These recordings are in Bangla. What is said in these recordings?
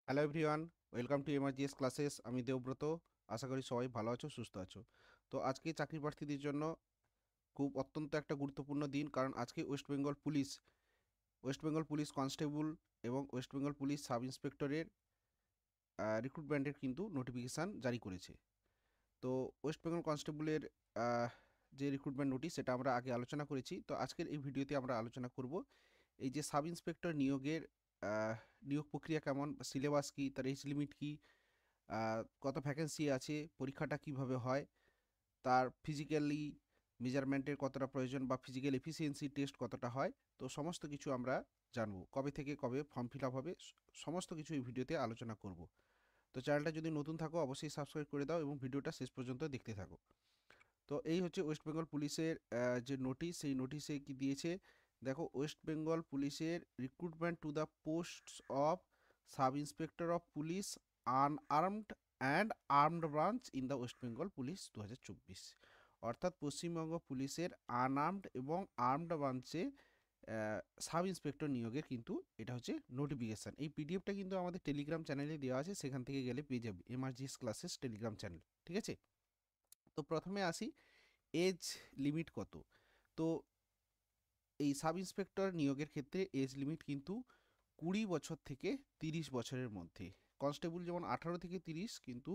Hello everyone, welcome to MRGS classes. আমি দেবব্রত। আশা করি সবাই ভালো আছো, সুস্থ আছো। তো আজকে চাকরি প্রার্থীদের জন্য খুব অত্যন্ত একটা গুরুত্বপূর্ণ দিন, কারণ আজকে ওয়েস্ট বেঙ্গল পুলিশ কনস্টেবল এবং ওয়েস্ট বেঙ্গল পুলিশ সাব ইন্সপেক্টরের রিক্রুটমেন্টের কিন্তু নোটিফিকেশান জারি করেছে। তো ওয়েস্ট বেঙ্গল কনস্টেবলের যে রিক্রুটমেন্ট নোটিশ, সেটা আমরা আগে আলোচনা করেছি। তো আজকের এই ভিডিওতে আমরা আলোচনা করব এই যে সাব ইন্সপেক্টর নিয়োগের নিয়োগ প্রক্রিয়া কেমন, সিলেবাস কী, তার এজ লিমিট কী, কত ভ্যাকেন্সি আছে, পরীক্ষাটা কিভাবে হয়, তার ফিজিক্যালি মেজারমেন্টের কতটা প্রয়োজন বা ফিজিক্যাল এফিসিয়েন্সি টেস্ট কতটা হয়। তো সমস্ত কিছু আমরা জানবো, কবে থেকে কবে ফর্ম ফিল আপ হবে, সমস্ত কিছু এই ভিডিওতে আলোচনা করব। তো চ্যানেলটা যদি নতুন থাকো অবশ্যই সাবস্ক্রাইব করে দাও এবং ভিডিওটা শেষ পর্যন্ত দেখতে থাকো। তো এই হচ্ছে ওয়েস্ট বেঙ্গল পুলিশের যে নোটিশ, সেই নোটিশে কি দিয়েছে দেখো। ওয়েস্ট বেঙ্গল পুলিশের recruitment to the post of sub inspector of police unarmed and armed branch in the West Bengal police 2024। অর্থাৎ পশ্চিমবঙ্গ পুলিশের আনআর্মড এবং আর্মড ব্রাঞ্চে সাব ইন্সপেক্টর নিয়োগের কিন্তু এটা হচ্ছে নোটিফিকেশান। এই পিডিএফটা কিন্তু আমাদের টেলিগ্রাম চ্যানেলে দেওয়া আছে, সেখান থেকে গেলে পেয়ে যাবে, এমআরজিএস ক্লাসেস টেলিগ্রাম চ্যানেল। ঠিক আছে। তো প্রথমে আসি, এজ লিমিট কত। তো এই সাব ইন্সপেক্টর নিয়োগের ক্ষেত্রে এজ লিমিট কিন্তু 20 বছর থেকে 30 বছরের মধ্যে। কনস্টেবল যেমন 18 থেকে 30, কিন্তু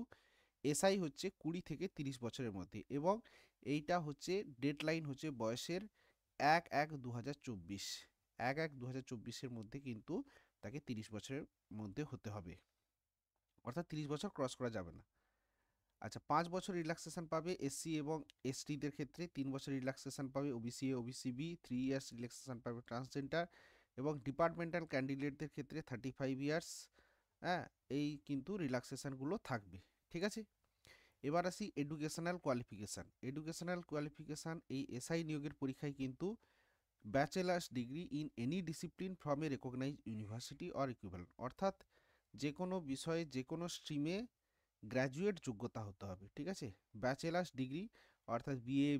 এসআই হচ্ছে 20 থেকে 30 বছরের মধ্যে। এবং এইটা হচ্ছে ডেডলাইন হচ্ছে বয়সের 1/1/2024, 1/1/2024 মধ্যে কিন্তু তাকে 30 বছরের মধ্যে হতে হবে, অর্থাৎ 30 বছর ক্রস করা যাবে না। আচ্ছা, 5 বছর রিল্যাক্সেশন পাবে এসসি এবং এসটিদের ক্ষেত্রে, 3 বছর রিল্যাক্সেশন পাবে ওবিসি ওবিসিবি, 3 ইয়ার্স রিল্যাক্সেশন পাবে ট্রান্সজেন্ডার, এবং ডিপার্টমেন্টাল ক্যান্ডিডেটদের ক্ষেত্রে 35 ইয়ার্স। হ্যাঁ, এই কিন্তু রিল্যাক্সেশনগুলো থাকবে। ঠিক আছে। এবার আসি এডুকেশনাল কোয়ালিফিকেশান। এডুকেশনাল কোয়ালিফিকেশান এই এসআই নিয়োগের পরীক্ষায় কিন্তু bachelor's degree in any discipline from a recognise university or equivalent, অর্থাৎ যে কোনো বিষয়ে যে কোনো স্ট্রিমে গ্র্যাজুয়েট যোগ্যতা হতে হবে। ঠিক আছে। ব্যাচেলার্স ডিগ্রি অর্থাৎ বিএ,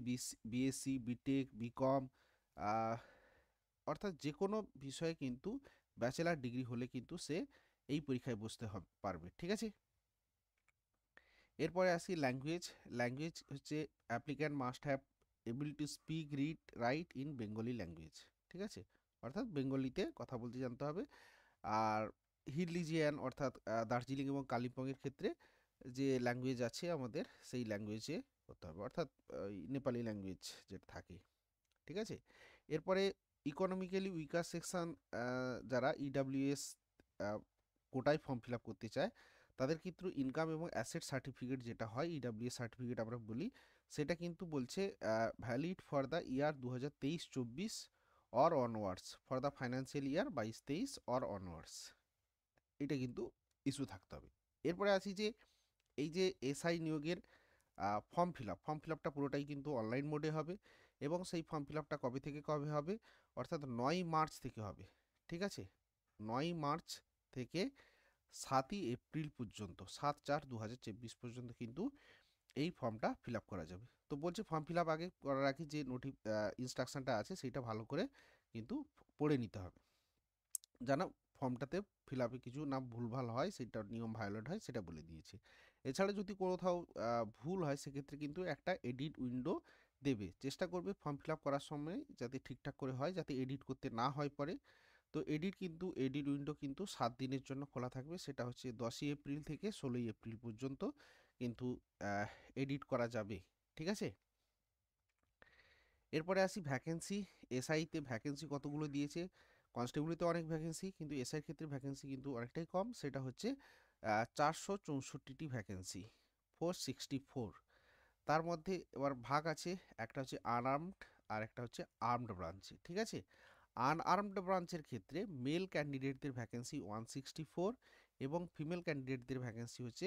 বিএসসি, বিটেক, বিকম, অর্থাৎ যে কোনো বিষয়ে কিন্তু ব্যাচেলার ডিগ্রি হলে কিন্তু সে এই পরীক্ষায় বসতে পারবে। ঠিক আছে। এরপরে আসি ল্যাঙ্গুয়েজ। ল্যাঙ্গুয়েজ হচ্ছে applicant must have ability to speak, read, right in Bengali language. ঠিক আছে। অর্থাৎ বেঙ্গলিতে কথা বলতে জানতে হবে। আর হিল রিজিয়ান অর্থাৎ দার্জিলিং এবং কালিম্পংয়ের ক্ষেত্রে যে ল্যাঙ্গুয়েজ আছে আমাদের, সেই ল্যাঙ্গুয়েজে করতে হবে, অর্থাৎ নেপালি ল্যাঙ্গুয়েজ যেটা থাকে। ঠিক আছে। এরপরে ইকোনমিক্যালি উইকার সেকশন, যারা ইডাব্লিউএস কোটায় ফর্ম ফিল আপ করতে চায়, তাদের ক্ষেত্রে ইনকাম এবং অ্যাসেট সার্টিফিকেট যেটা হয়, ইডাব্লিউএস সার্টিফিকেট আমরা বলি, সেটা কিন্তু বলছে valid for the year 2023-24 or onwards, for the financial year 22-23 or onwards. এটা কিন্তু ইস্যু থাকতে হবে। এরপরে আসি যে এই যে এসআই নিয়োগের ফর্ম ফিল আপটা পুরোটাই কিন্তু অনলাইন মোডে হবে। এবং সেই ফর্ম ফিল আপটা কবে থেকে কবে হবে, অর্থাৎ 9 মার্চ থেকে হবে। ঠিক আছে। 9 মার্চ থেকে 7ই এপ্রিল পর্যন্ত, 7/4/2024 পর্যন্ত কিন্তু এই ফর্মটা ফিল আপ করা যাবে। তো বলছে ফর্ম ফিল আপ আগে করার আগে যে ইনস্ট্রাকশনটা আছে সেটা ভালো করে কিন্তু পড়ে নিতে হবে, যেন ফর্মটাতে ফিল আপে কিছু না ভুলভাল হয়, সেটা নিয়ম ভায়োলেট হয়, সেটা বলে দিয়েছে। এছাড়া যদি কোথাও ভুল হয়, সেক্ষেত্রে কিন্তু একটা এডিট উইন্ডো দেবে। চেষ্টা করবে ফর্ম ফিল আপ করার সময় যাতে ঠিকঠাক করে হয়, যাতে এডিট করতে না হয় পরে। তো এডিট উইন্ডো কিন্তু 7 দিনের জন্য খোলা থাকবে, সেটা হচ্ছে 10ই এপ্রিল থেকে 16ই এপ্রিল পর্যন্ত কিন্তু এডিট করা যাবে। ঠিক আছে। এরপরে আসি ভ্যাকেন্সি। এসআইতে ভ্যাকেন্সি কতগুলো দিয়েছে। কনস্টেবলিতে অনেক ভ্যাকেন্সি, কিন্তু এসআইয়ের ক্ষেত্রে ভ্যাকেন্সি কিন্তু অনেকটাই কম, সেটা হচ্ছে 464টি ভ্যাকেন্সি, 464। তার মধ্যে এবার ভাগ আছে, একটা হচ্ছে আনআর্মড আর একটা হচ্ছে আর্মড ব্রাঞ্চে। ঠিক আছে। আনআর্মড ব্রাঞ্চের ক্ষেত্রে মেল ক্যান্ডিডেটদের ভ্যাকেন্সি 164 এবং ফিমেল ক্যান্ডিডেটদের ভ্যাকেন্সি হচ্ছে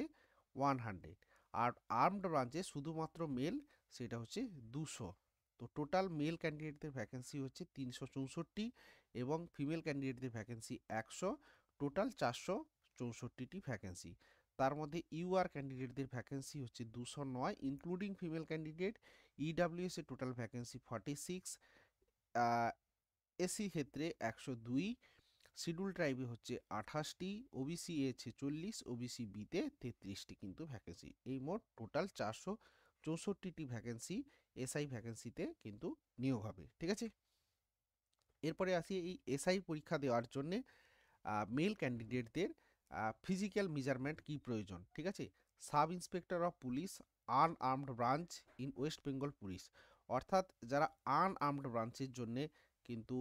100। আর আর্মড ব্রাঞ্চে শুধুমাত্র মেল, সেটা হচ্ছে 200। তো টোটাল মেল ক্যান্ডিডেটদের ভ্যাকেন্সি হচ্ছে 364 এবং ফিমেল ক্যান্ডিডেটদের ভ্যাকেন্সি 100, টোটাল 464টি ভ্যাকেন্সি। তার মধ্যে ইউআর ক্যান্ডিডেটদের ভ্যাকেন্সি হচ্ছে 209 ইনক্লুডিং ফিমেল ক্যান্ডিডেট। ইডাব্লিউএস এর টোটাল ভ্যাকেন্সি 46, এসি ক্ষেত্রে 102, শিডিউল ট্রাইবে হচ্ছে 28টি, ওবিসি এ 46, ওবিসি বিতে 33টি কিন্তু ভ্যাকেন্সি। এই মোট টোটাল 464টি ভ্যাকেন্সি এসআই ভ্যাকেন্সিতে কিন্তু নিয়োগ হবে। ঠিক আছে, এরপরে আসি এই এসআই পরীক্ষা দেওয়ার জন্যে মেল ক্যান্ডিডেটদের ফিজিক্যাল মেজারমেন্ট কি প্রয়োজন। ঠিক আছে, sub inspector of police unarmed branch in West Bengal police, অর্থাৎ যারা আনআর্মড ব্রাঞ্চের জন্যে কিন্তু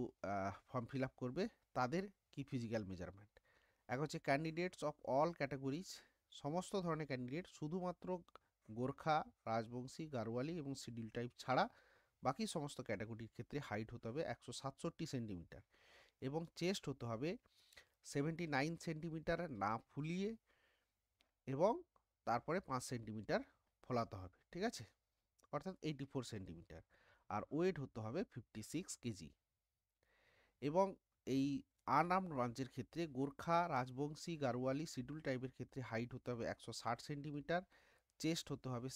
ফর্ম ফিল আপ করবে তাদের কি ফিজিক্যাল মেজারমেন্ট। এক হচ্ছে ক্যান্ডিডেটস অফ অল ক্যাটাগরিজ, সমস্ত ধরনের ক্যান্ডিডেট, শুধুমাত্র গোর্খা, রাজবংশী, গারোয়ালি এবং শিডিউল টাইপ ছাড়া বাকি সমস্ত ক্যাটাগরির ক্ষেত্রে হাইট হতে হবে 167 সেন্টিমিটার এবং চেস্ট হতে হবে 79 সেন্টিমিটার না ফুলিয়ে এবং তারপরে 5 সেন্টিমিটার ফোলাতে হবে। ঠিক আছে, অর্থাৎ 84 সেন্টিমিটার। আর ওয়েট হতে হবে 56 কেজি। এবং এই আনআর্মড ব্রাঞ্চের ক্ষেত্রে গোর্খা, রাজবংশী, গারোয়ালি, শিডিউল টাইপের ক্ষেত্রে হাইট হতে হবে 160 সেন্টিমিটার, চেস্ট হতে হবে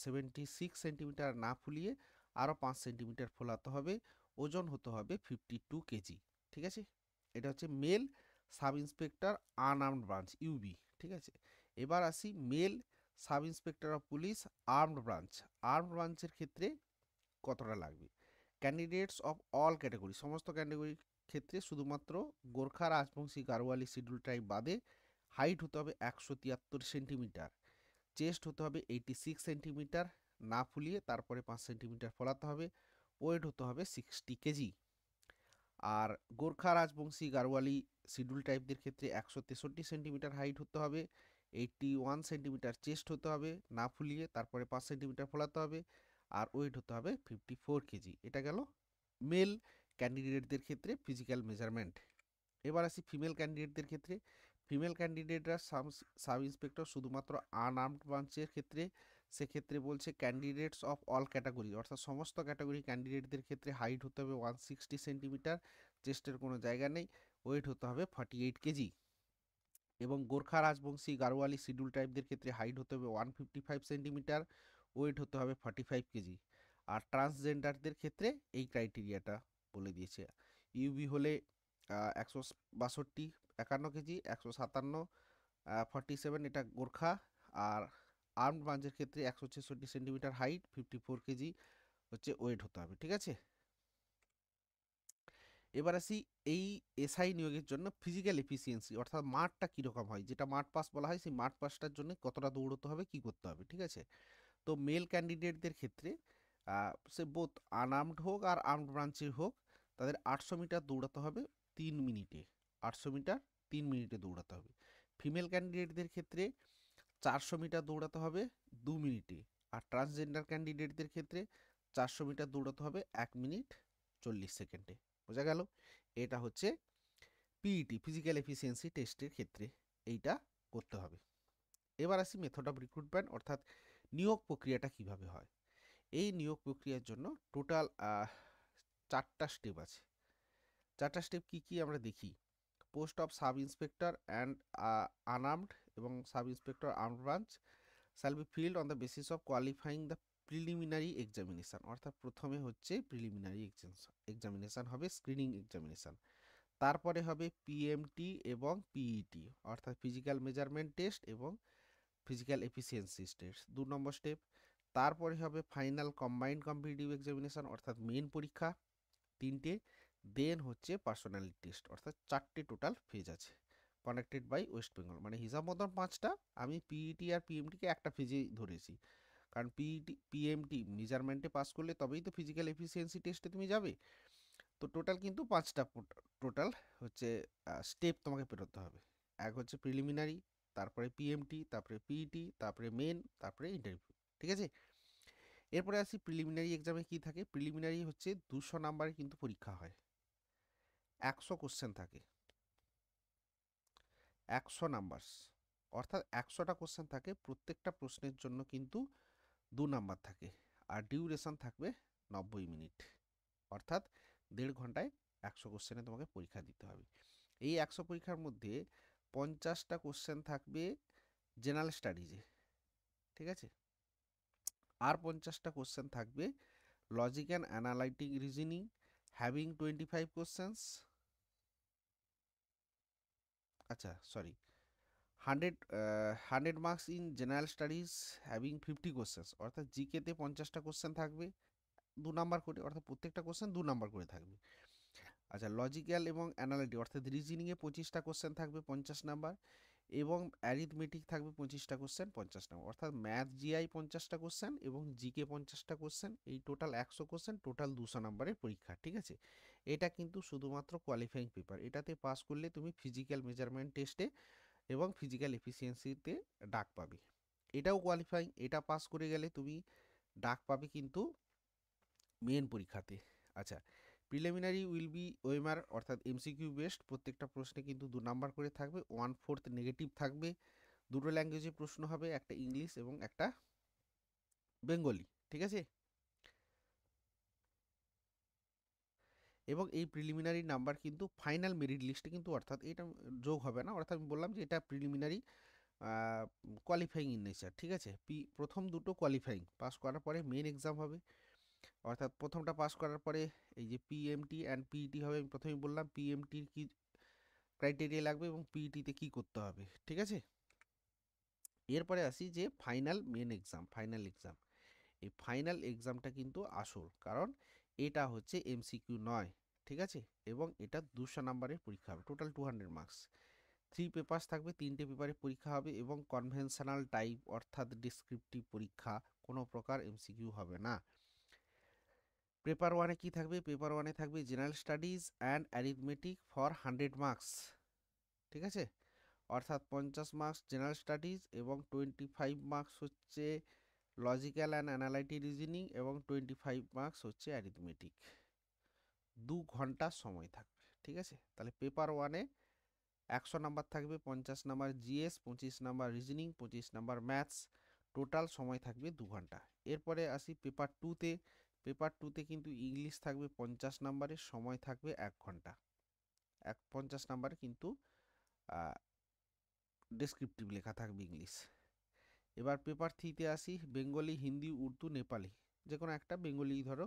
76 সেন্টিমিটার না ফুলিয়ে, আরও 5 সেন্টিমিটার ফোলাতে হবে, ওজন হতে হবে 52 কেজি। ঠিক আছে, এটা হচ্ছে male sub inspector unarmed branch UB. ঠিক আছে, এবার আসি male sub inspector of police armed branch. Armed ব্রাঞ্চের ক্ষেত্রে কতটা লাগবে। ক্যান্ডিডেটস অফ অল ক্যাটাগরি, সমস্ত ক্যাটাগরির ক্ষেত্রে শুধুমাত্র গোর্খা, রাজবংশী, গারোয়ালি, শিডিউল ট্রাইব বাদে হাইট হতে হবে 173 সেন্টিমিটার, চেস্ট হতে হবে 86 সেন্টিমিটার না ফুলিয়ে, তারপরে 5 সেন্টিমিটার ফোলাতে হবে, ওয়েট হতে হবে 60 কেজি। আর গোর্খা, রাজবংশী, গারোয়ালি, শিডিউল টাইপদের ক্ষেত্রে 163 সেন্টিমিটার হাইট হতে হবে, 81 সেন্টিমিটার চেস্ট হতে হবে না ফুলিয়ে, তারপরে 5 সেন্টিমিটার ফোলাতে হবে, আর ওয়েট হতে হবে 54 কেজি। এটা গেল মেল ক্যান্ডিডেটদের ক্ষেত্রে ফিজিক্যাল মেজারমেন্ট। এবার আসি ফিমেল ক্যান্ডিডেটদের ক্ষেত্রে। ফিমেল ক্যান্ডিডেটরা সাব ইন্সপেক্টর শুধুমাত্র আনআর্মড ব্রাঞ্চের ক্ষেত্রে, সেক্ষেত্রে বলছে ক্যান্ডিডেটস অফ অল ক্যাটাগরি, অর্থাৎ সমস্ত ক্যাটাগরি ক্যান্ডিডেটদের ক্ষেত্রে হাইট হতে হবে 160 সেন্টিমিটার, চেস্টের কোনো জায়গা নেই, ওয়েট হতে হবে 48 কেজি। এবং গোর্খা, রাজবংশী, গারোয়ালি, শিডিউল টাইপদের ক্ষেত্রে হাইট হতে হবে 155 সেন্টিমিটার, ওয়েট হতে হবে 45 কেজি। আর ট্রান্সজেন্ডারদের ক্ষেত্রে এই ক্রাইটেরিয়াটা বলে দিয়েছে। ইউবি হলে 162 51 কেজি, 157 47 এটা গোর্খা, আর আর্মড ব্রাঞ্চের ক্ষেত্রে 166 সেন্টিমিটার হাইট, 54 কেজি হচ্ছে ওয়েট হতে হবে। ঠিক আছে, এবার আসি এই এসআই নিয়োগের জন্য ফিজিক্যাল এফিসিয়েন্সি, অর্থাৎ মাঠটা কীরকম হয়, যেটা মাঠ পাস বলা হয়, সেই মাঠ পাসটার জন্য কতটা দৌড়তে হবে, কি করতে হবে। ঠিক আছে, তো মেল ক্যান্ডিডেটদের ক্ষেত্রে সে বোথ আনআর্মড হোক আর আর্মড ব্রাঞ্চের হোক, তাদের 800 মিটার দৌড়াতে হবে 3 মিনিটে, 800 মিটার 3 মিনিটে দৌড়াতে হবে। ফিমেল ক্যান্ডিডেটদের ক্ষেত্রে 400 মিটার দৌড়াতে হবে 2 মিনিটে, আর ট্রান্সজেন্ডার ক্যান্ডিডেটদের ক্ষেত্রে 400 মিটার দৌড়াতে হবে 1 মিনিট 40 সেকেন্ডে। বোঝা গেল, এটা হচ্ছে পিইটি ফিজিক্যাল এফিসিয়েন্সি টেস্টের ক্ষেত্রে এইটা করতে হবে। এবার আসি মেথড অফ রিক্রুটমেন্ট, অর্থাৎ নিয়োগ প্রক্রিয়াটা কিভাবে হয়। এই নিয়োগ প্রক্রিয়ার জন্য টোটাল 4টা স্টেপ আছে। 4টা স্টেপ কি কি আমরা দেখি। Post of sub inspector and unarmed এবং sub inspector armed branch shall be filled on the basis of qualifying the preliminary examination, অর্থাৎ প্রথমে হচ্ছে প্রিলিমিনারি এক্সামিনেশান হবে, স্ক্রিনিং এক্সামিনেশান। তারপরে হবে পিএমটি এবং পিইটি, অর্থাৎ ফিজিক্যাল মেজারমেন্ট টেস্ট এবং physical efficiency test 2 number step. তারপরে হবে ফাইনাল কম্বাইন্ড কম্পিটিটিভ এক্সামিনেশান, অর্থাৎ মেন পরীক্ষা 3টে। দেন হচ্ছে পার্সোনালিটি টেস্ট, অর্থাৎ 4টে টোটাল ফেজ আছে কনেক্টেড বাই ওয়েস্ট বেঙ্গল। মানে হিসাব মতন 5টা, আমি পিইটি আর পিএমটিকে একটা ফেজেই ধরেছি, কারণ পিইটি পিএমটি মেজারমেন্টে পাস করলে তবেই তো ফিজিক্যাল এফিসিয়েন্সি টেস্টে তুমি যাবে। তো টোটাল কিন্তু 5টা টোটাল হচ্ছে স্টেপ তোমাকে পেরোতে হবে। এক হচ্ছে প্রিলিমিনারি, তারপরে পিএমটি, তারপরে পিইটি, তারপরে মেন, তারপরে ইন্টারভিউ। ঠিক আছে, এরপরে আসি প্রিলিমিনারি এক্সামে কি থাকে। প্রিলিমিনারি হচ্ছে 200 নাম্বারে কিন্তু পরীক্ষা হয়, 100 কোশ্চেন থাকে, 100 নাম্বারস, অর্থাৎ 100টা কোশ্চেন থাকে, প্রত্যেকটা প্রশ্নের জন্য কিন্তু 2 নাম্বার থাকে, আর ডিউরেশন থাকবে 90 মিনিট, অর্থাৎ 1.5 ঘন্টায় 100 কোশ্চেনে তোমাকে পরীক্ষা দিতে হবে। এই 100 পরীক্ষার মধ্যে 50টা কোশ্চেন থাকবে জেনারেল স্টাডিজে, ঠিক আছে, আর 50টা কোশ্চেন থাকবে logic and analytic reasoning having 25 questions, আচ্ছা sorry, 100 marks in general studies having 50 questions, অর্থাৎ জিকেতে 50টা কোশ্চেন থাকবে 2 নাম্বার করে, অর্থাৎ প্রত্যেকটা কোশ্চেন 2 নাম্বার করে থাকবে। আচ্ছা, লজিক্যাল এবং অ্যানালিটিক অর্থাৎ রিজনিংয়ে 25টা কোশ্চেন থাকবে 50 নাম্বার, এবং অ্যারিথমেটিক থাকবে 25টা কোশ্চেন 50 নাম্বার, অর্থাৎ ম্যাথ জিআই 50টা কোশ্চেন এবং জিকে 50টা কোশ্চেন, এই টোটাল 100 কোশ্চেন, টোটাল 200 নাম্বারের পরীক্ষা। ঠিক আছে, এটা কিন্তু শুধুমাত্র কোয়ালিফাইং পেপার, এটাতে পাস করলে তুমি ফিজিক্যাল মেজারমেন্ট টেস্টে এবং ফিজিক্যাল এফিসিয়েন্সিতে ডাক পাবে। এটাও কোয়ালিফাইং, এটা পাস করে গেলে তুমি ডাক পাবে কিন্তু মেন পরীক্ষাতে। আচ্ছা, প্রিলিমিনারি উইল বি ওএমআর অর্থাৎ এমসিকিউ বেসড, প্রত্যেকটা প্রশ্নে কিন্তু 2 নাম্বার করে থাকবে, 1/4 নেগেটিভ থাকবে, দুটো ল্যাঙ্গুয়েজে প্রশ্ন হবে, একটা ইংলিশ এবং একটা বেঙ্গলি। ঠিক আছে, এবং এই প্রিলিমিনারি নাম্বার কিন্তু ফাইনাল মেরিট লিস্টে কিন্তু, অর্থাৎ এটা যোগ হবে না, অর্থাৎ আমি বললাম যে এটা প্রিলিমিনারি কোয়ালিফাইং ইন নেচার। ঠিক আছে, প্রথম দুটো কোয়ালিফাইং, পাস করার পরে মেন এক্সাম হবে, অর্থাৎ প্রথমটা পাস করার পরে এই যে পিএমটি অ্যান্ড পিইটি হবে। আমি প্রথমেই বললাম পিএমটির কি ক্রাইটেরিয়া লাগবে এবং পিইটিতে কি করতে হবে। ঠিক আছে, এরপরে আসি যে final main exam, final exam. এই ফাইনাল এক্সামটা কিন্তু আসল, কারণ এটা হচ্ছে এমসিকিউ নয়। ঠিক আছে, এবং এটা 200 নাম্বারের পরীক্ষা হবে, টোটাল 200 মার্কস, 3 পেপার্স থাকবে, 3টে পেপারে পরীক্ষা হবে, এবং কনভেনশনাল টাইপ অর্থাৎ ডিসক্রিপটিভ পরীক্ষা, কোনো প্রকার এমসিকিউ হবে না। পেপার ওয়ানে কি থাকবে? পেপার ওয়ানে থাকবে general studies and arithmetic for 100 marks. ঠিক আছে, অর্থাৎ 50 মার্কস জেনারেল স্টাডিজ এবং 25 মার্কস হচ্ছে লজিক্যাল অ্যান্ড অ্যানালাইটিক রিজনিং, এবং 25 মার্কস হচ্ছে অ্যারিথমেটিক। 2 ঘন্টা সময় থাকবে। ঠিক আছে, তাহলে পেপার ওয়ানে 100 নাম্বার থাকবে, 50 number GS, 25 number reasoning, 25 number maths, total সময় থাকবে 2 ঘন্টা। এরপরে আসি পেপার টুতে। পেপার টুতে কিন্তু ইংলিশ থাকবে 50 নাম্বারের, সময় থাকবে 1 ঘন্টা, 50 নাম্বারে কিন্তু ডেসক্রিপটিভ লেখা থাকবে ইংলিশ। এবার পেপার থ্রিতে আসি, বেঙ্গলি, হিন্দি, উর্দু, নেপালি, যে কোনো একটা বেঙ্গলি ধরো,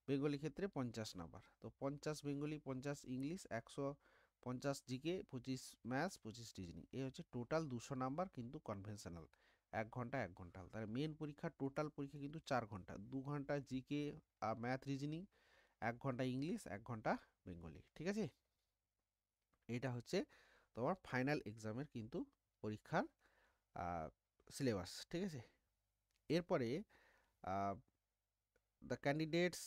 বেঙ্গলি ক্ষেত্রে 50 নাম্বার, তো 50 Bengali, 50 English, 150 GK, 25 maths, 25 reasoning, এই হচ্ছে টোটাল 200 নাম্বার কিন্তু কনভেনশনাল, 1 ঘন্টা 1 ঘন্টা। তাহলে মেন পরীক্ষা, টোটাল পরীক্ষা কিন্তু 4 ঘন্টা, 2 ঘন্টা জিকে ম্যাথ রিজনিং, 1 ঘন্টা ইংলিশ, 1 ঘন্টা বেঙ্গলি। ঠিক আছে, এটা হচ্ছে তোমার ফাইনাল এক্সামের কিন্তু পরীক্ষার সিলেবাস। ঠিক আছে, এরপরে the candidates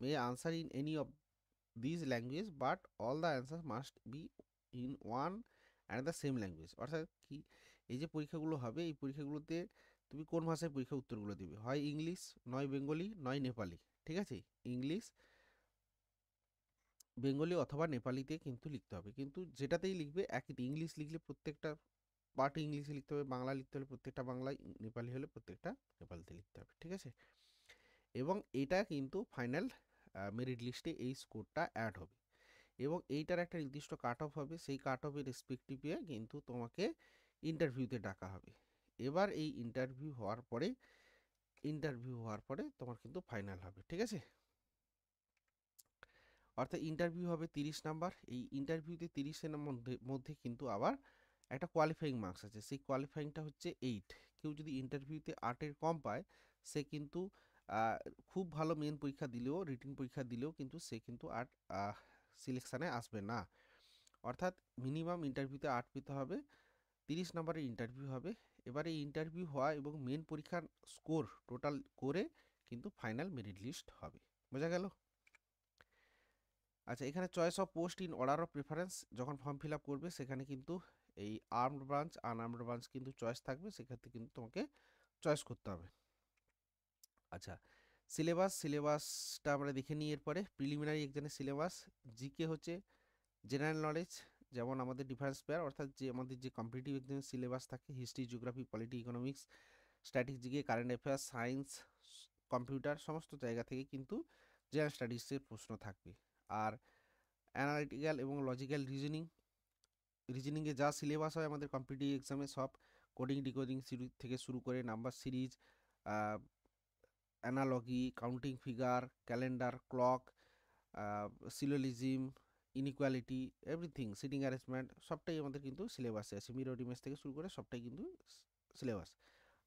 may answer in any of this language, but all the answer must be in one and the same language. অর্থাৎ কি, এই যে পরীক্ষাগুলো হবে, এই পরীক্ষাগুলোতে তুমি কোন ভাষায় পরীক্ষা উত্তরগুলো দেবে, হয় ইংলিশ, নয় বেঙ্গলি, নয় নেপালি। ঠিক আছে, ইংলিশ, বেঙ্গলি অথবা নেপালিতে কিন্তু লিখতে হবে, কিন্তু যেটাতেই লিখবে একই, ইংলিশ লিখলে প্রত্যেকটা পার্ট ইংলিশে লিখতে হবে, বাংলা লিখতে হলে প্রত্যেকটা বাংলায়, নেপালি হলে প্রত্যেকটা নেপালিতে লিখতে হবে। ঠিক আছে, এবং এটা কিন্তু ফাইনাল মেরিট লিস্টে এই স্কোরটা অ্যাড হবে, এবং এইটার একটা নির্দিষ্ট কাট অফ হবে, সেই কাট অফের রেসপেক্টিভে কিন্তু তোমাকে ইন্টারভিউতে ডাকা হবে। এবার এই ইন্টারভিউ হওয়ার পরে তোমার কিন্তু ফাইনাল হবে। ঠিক আছে, অর্থাৎ ইন্টারভিউ হবে 30 নাম্বার, এই ইন্টারভিউতে 30-এর মধ্যে কিন্তু আবার একটা কোয়ালিফাইং মার্কস আছে, সেই কোয়ালিফাইংটা হচ্ছে 8। কেউ যদি ইন্টারভিউতে 8-এর কম পায়, সে কিন্তু আহ, খুব ভালো মেন পরীক্ষা দিলেও, রিটেন পরীক্ষা দিলেও কিন্তু সে কিন্তু আর সিলেকশানে আসবে না। অর্থাৎ মিনিমাম ইন্টারভিউতে 8 পেতে হবে, 30 নাম্বারের ইন্টারভিউ হবে। এবারে ইন্টারভিউ হওয়া এবং মেন পরীক্ষার স্কোর টোটাল করে কিন্তু ফাইনাল মেরিট লিস্ট হবে। বোঝা গেল? আচ্ছা, এখানে choice of post in order of preference, যখন ফর্ম ফিল আপ করবে সেখানে কিন্তু এই আর্মড ব্রাঞ্চ, আনআর্মড ব্রাঞ্চ কিন্তু চয়েস থাকবে, সেক্ষেত্রে কিন্তু তোমাকে চয়েস করতে হবে। আচ্ছা, সিলেবাসটা আমরা দেখে নিই। এরপরে প্রিলিমিনারি এক্সামের সিলেবাস, জিকে হচ্ছে জেনারেল নলেজ, যেমন আমাদের ডিফারেন্স পেয়ার, অর্থাৎ যে আমাদের যে কম্পিটিটিভ এক্সামের সিলেবাস থাকে, history, geography, polity, economics, static, GK, current affairs, science, computer, সমস্ত জায়গা থেকে কিন্তু জেনারেল স্টাডিজের প্রশ্ন থাকবে। আর অ্যানালিটিক্যাল এবং লজিক্যাল রিজনিংয়ে যা সিলেবাস হয় আমাদের কম্পিটিটিভ এক্সামে, সব কোডিং, ডিকোডিং থেকে শুরু করে number series, analogy, counting figure, calendar, clock, syllogism, inequality, everything, sitting arrangement সবটাই আমাদের কিন্তু সিলেবাসে আছে। মিরর ইমেজ থেকে শুরু করে সবটাই কিন্তু সিলেবাস।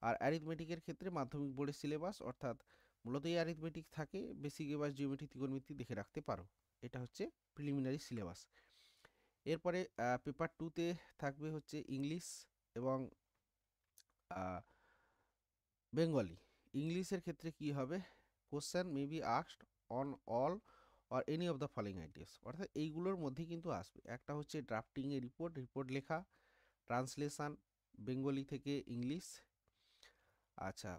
আর অ্যারিথমেটিকের ক্ষেত্রে মাধ্যমিক বোর্ডের সিলেবাস, অর্থাৎ মূলত এই অ্যারিথমেটিক থাকে, বেসিক এবার জিওমেট্রি ত্রিকোণমিতি দেখে রাখতে পারো। এটা হচ্ছে প্রিলিমিনারি সিলেবাস। এরপরে পেপার 2-তে থাকবে হচ্ছে ইংলিশ এবং বেঙ্গলি। ইংলিশের ক্ষেত্রে কি হবে, question may be asked on all or any of the following ideas, অর্থাৎ এইগুলোর মধ্যেই কিন্তু আসবে। একটা হচ্ছে ড্রাফটিংয়ে রিপোর্ট লেখা, ট্রান্সলেশন বেঙ্গলি থেকে ইংলিশ, আচ্ছা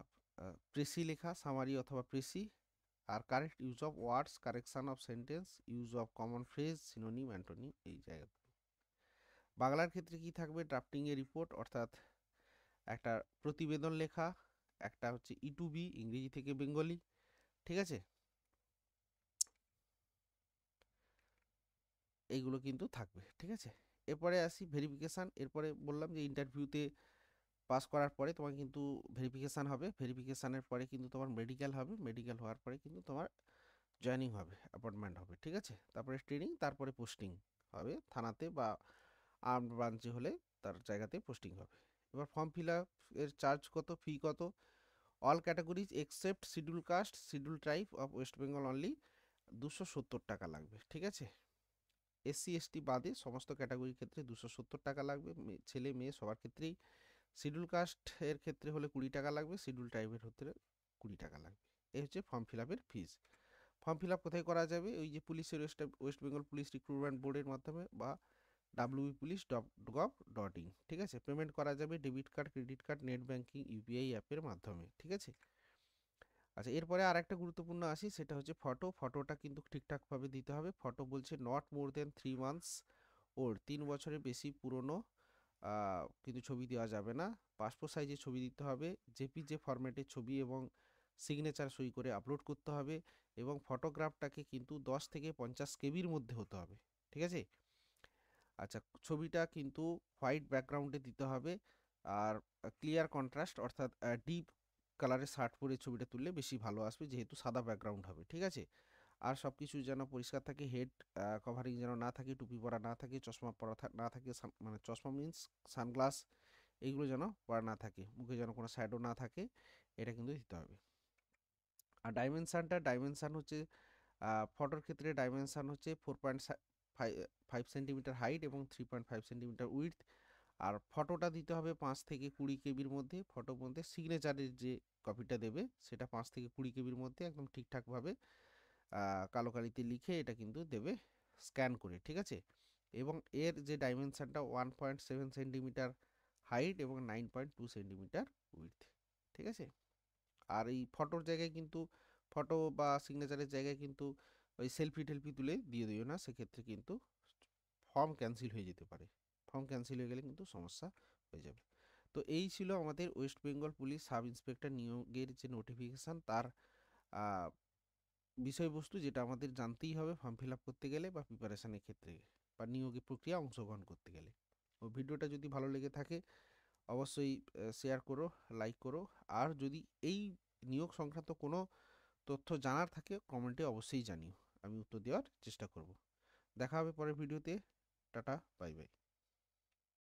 প্রেসি লেখা, সামারি অথবা প্রেসি, আর correct use of words, correction of sentence, use of common phrase, synonym, antonym, এই জায়গাতে। বাংলার ক্ষেত্রে কি থাকবে, ড্রাফটিংয়ে রিপোর্ট অর্থাৎ একটা প্রতিবেদন লেখা, একটা হচ্ছে E2B ইংরেজি থেকে বেঙ্গলি, ঠিক আছে, এইগুলো কিন্তু থাকবে, ঠিক আছে। এরপরে আসি ভেরিফিকেশান। এরপরে বললাম যে ইন্টারভিউতে পাস করার পরে তোমার কিন্তু ভেরিফিকেশান হবে, ভেরিফিকেশানের পরে কিন্তু তোমার মেডিকেল হবে, মেডিকেল হওয়ার পরে কিন্তু তোমার জয়েনিং হবে, অ্যাপয়েন্টমেন্ট হবে, ঠিক আছে। তারপরে ট্রেনিং, তারপরে পোস্টিং হবে থানাতে বা আর্ম ব্রাঞ্চে হলে তার জায়গাতে পোস্টিং হবে। এবার ফর্ম ফিল আপ এর চার্জ কত, ফি কত, all categories except schedule caste, schedule tribe of West Bengal only 270 টাকা লাগবে, ঠিক আছে। SC ST বাদে সমস্ত ক্যাটাগরির ক্ষেত্রে 270 টাকা লাগবে, ছেলে মেয়ে সবার ক্ষেত্রেই। শিডিউল কাস্ট এর ক্ষেত্রে হলে 20 টাকা লাগবে, শিডিউল ট্রাইবের ক্ষেত্রে 20 টাকা লাগবে। এই হচ্ছে ফর্ম ফিল আপের ফিজ। ফর্ম ফিল আপ কোথায় করা যাবে, ওই যে পুলিশের ওয়েস্ট বেঙ্গল পুলিশ রিক্রুটমেন্ট বোর্ডের মাধ্যমে বা wbpolice.gov.in, ঠিক আছে। পেমেন্ট করা যাবে debit card, credit card, net banking, UPI অ্যাপের মাধ্যমে, ঠিক আছে। আচ্ছা, এরপরে আর একটা গুরুত্বপূর্ণ আসি, সেটা হচ্ছে ফটোটা কিন্তু ঠিকঠাকভাবে দিতে হবে। ফটো বলছে নট মোর দেন 3 মান্থস ওর, 3 বছরের বেশি পুরনো কিন্তু ছবি দেওয়া যাবে না। পাসপোর্ট সাইজের ছবি দিতে হবে, JPG ফরম্যাটের ছবি এবং সিগনেচার সই করে আপলোড করতে হবে, এবং ফটোগ্রাফটাকে কিন্তু 10 থেকে 50 কেবির মধ্যে হতে হবে, ঠিক আছে। আচ্ছা, ছবিটা কিন্তু হোয়াইট ব্যাকগ্রাউন্ডে দিতে হবে, আর ক্লিয়ার কন্ট্রাস্ট অর্থাৎ ডিপ কালারের শার্ট পরে ছবিটা তুললে বেশি ভালো আসবে, যেহেতু সাদা ব্যাকগ্রাউন্ড হবে, ঠিক আছে। আর সব কিছু যেন পরিষ্কার থাকে, হেড কভারিং যেন না থাকে, টুপি পরা না থাকে, চশমা পরা না থাকে, মানে চশমা মিন্স সানগ্লাস, এইগুলো যেন পরা না থাকে, মুখে যেন কোনো শ্যাডো না থাকে, এটা কিন্তু দিতে হবে। আর ডাইমেনশান হচ্ছে ফটোর ক্ষেত্রে ডাইমেনশান হচ্ছে 4.5 সেন্টিমিটার হাইট এবং 3.5 সেন্টিমিটার উইডথ। আর ফটোটা দিতে হবে 5 থেকে 20 কেবির মধ্যে। ফটোর মধ্যে সিগনেচারের যে কপিটা দেবে সেটা 5 থেকে 20 কেবির মধ্যে একদম ঠিকঠাকভাবে কালো কালিতে লিখে এটা কিন্তু দেবে স্ক্যান করে, ঠিক আছে। এবং এর যে ডাইমেনশানটা 1.7 সেন্টিমিটার হাইট এবং 9.2 সেন্টিমিটার উইডথ, ঠিক আছে। আর এই ফটোর জায়গায় কিন্তু, ফটো বা সিগনেচারের জায়গায় কিন্তু ওই সেলফি টেলফি তুলে দিয়ে দিও না, সেক্ষেত্রে কিন্তু ফর্ম ক্যান্সেল হয়ে যেতে পারে। ফর্ম ক্যান্সেল হয়ে গেলে কিন্তু সমস্যা হয়ে যাবে। তো এই ছিল আমাদের West Bengal police sub inspector নিয়োগের যে নোটিফিকেশান, তার বিষয়বস্তু, যেটা আমাদের জানতেই হবে ফর্ম ফিল আপ করতে গেলে বা প্রিপারেশানের ক্ষেত্রে বা নিয়োগের প্রক্রিয়া অংশগ্রহণ করতে গেলে। ও ভিডিওটা যদি ভালো লেগে থাকে অবশ্যই শেয়ার করো, লাইক করো। আর যদি এই নিয়োগ সংক্রান্ত কোনো তথ্য জানার থাকে কমেন্টে অবশ্যই জানিও, আমি উত্তর দেওয়ার চেষ্টা করব। দেখা হবে পরের ভিডিওতে। Tata, bye bye.